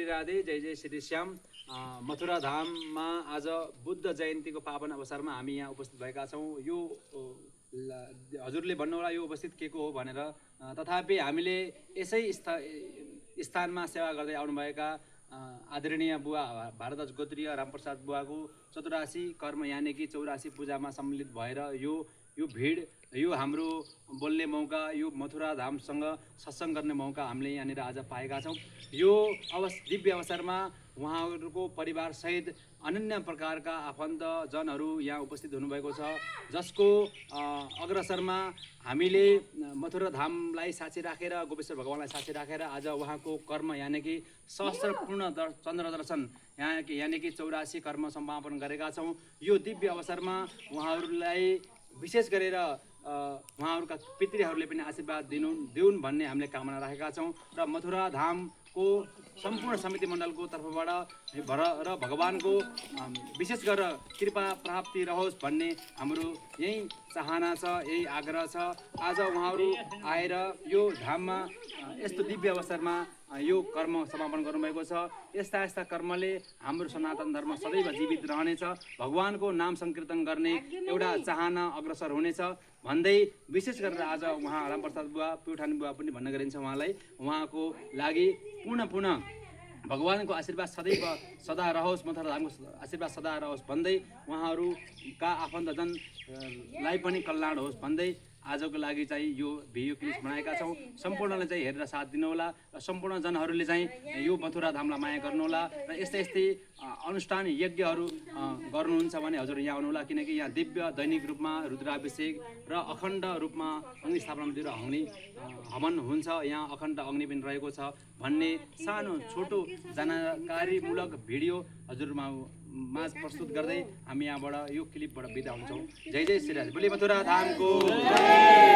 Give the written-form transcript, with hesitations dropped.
राधे, जय जय श्री श्याम। मथुरा धाममा आज बुद्ध जयन्तीको पावन अवसरमा हामी यहाँ उपस्थित भएका छौँ। यो हजुरले भन्नुहोला यो उपस्थित के को हो भनेर, तथापि हामीले यसै स्थानमा सेवा गर्दै आउनुभएका आदरणीय बुवा भारद्वाज गोत्रीय रामप्रसाद बुवाको 84 कर्म यानि कि 84 पूजामा सम्मिलित भएर यो भिड, यो हाम्रो बोल्ने मौका, यो मथुरा धामसँग सत्सङ्ग गर्ने मौका हामीले यहाँनिर आज पाएका छौँ। यो दिव्य अवसरमा उहाँहरूको परिवारसहित अनन्य प्रकारका आफन्तजनहरू यहाँ उपस्थित हुनुभएको छ, जसको अग्रसरमा हामीले मथुरा धामलाई साक्षी राखेर, गोपेश्वर भगवानलाई साक्षी राखेर आज उहाँको कर्म यानि कि सहस्रपूर्ण चन्द्र दर्शन यानि कि 84 कर्म समापन गरेका छौँ। यो दिव्य अवसरमा उहाँहरूलाई विशेष गरेर उहाँहरूका पितृहरूले पनि आशीर्वाद दिउन् भन्ने हामीले कामना राखेका छौँ र मथुरा धामको सम्पूर्ण समिति मण्डलको तर्फबाट र भगवानको विशेष गरेर कृपा प्राप्ति रहोस् भन्ने हाम्रो यही चाहना छ, यही आग्रह छ। आज उहाँहरू आएर यो धाममा यस्तो दिव्य अवसरमा यो कर्म समापन गर्नुभएको छ। यस्ता कर्मले हाम्रो सनातन धर्म सदैव जीवित रहनेछ, भगवानको नाम संकीर्तन गर्ने एउटा चाहना अग्रसर हुनेछ भन्दै विशेष गरेर आज उहाँ रामप्रसाद बुवा प्युठानी बुवा पनि भन्ने गरिन्छ, उहाँको लागि पुनः भगवानको आशीर्वाद सदा रहोस्, मथुरा धामको आशीर्वाद सदा रहोस् भन्दै उहाँहरूका आफन्तजनलाई पनि कल्याण होस् भन्दै आजको लागि चाहिँ यो भिडियो क्लिप बनाएका छौँ। सम्पूर्णले चाहिँ हेरेर साथ दिनुहोला र सम्पूर्ण जनहरूले चाहिँ यो मथुरा धामलाई माया गर्नुहोला र यस्तै अनुष्ठान यज्ञहरू गर्नुहुन्छ भने हजुर यहाँ आउनुहोला, किनकि यहाँ दिव्य दैनिक रूपमा रुद्राभिषेक र अखण्ड रूपमा अग्नि स्थापनातिर हवन हुन्छ। यहाँ अखण्ड अग्नि पनि रहेको छ भन्ने सानो छोटो जानकारीमूलक भिडियो हजुरमा माझ प्रस्तुत गर्दै हामी यहाँबाट यो क्लिपबाट बिदा हुन्छौँ। जय जय श्री राधे, बोली मथुरा धामको।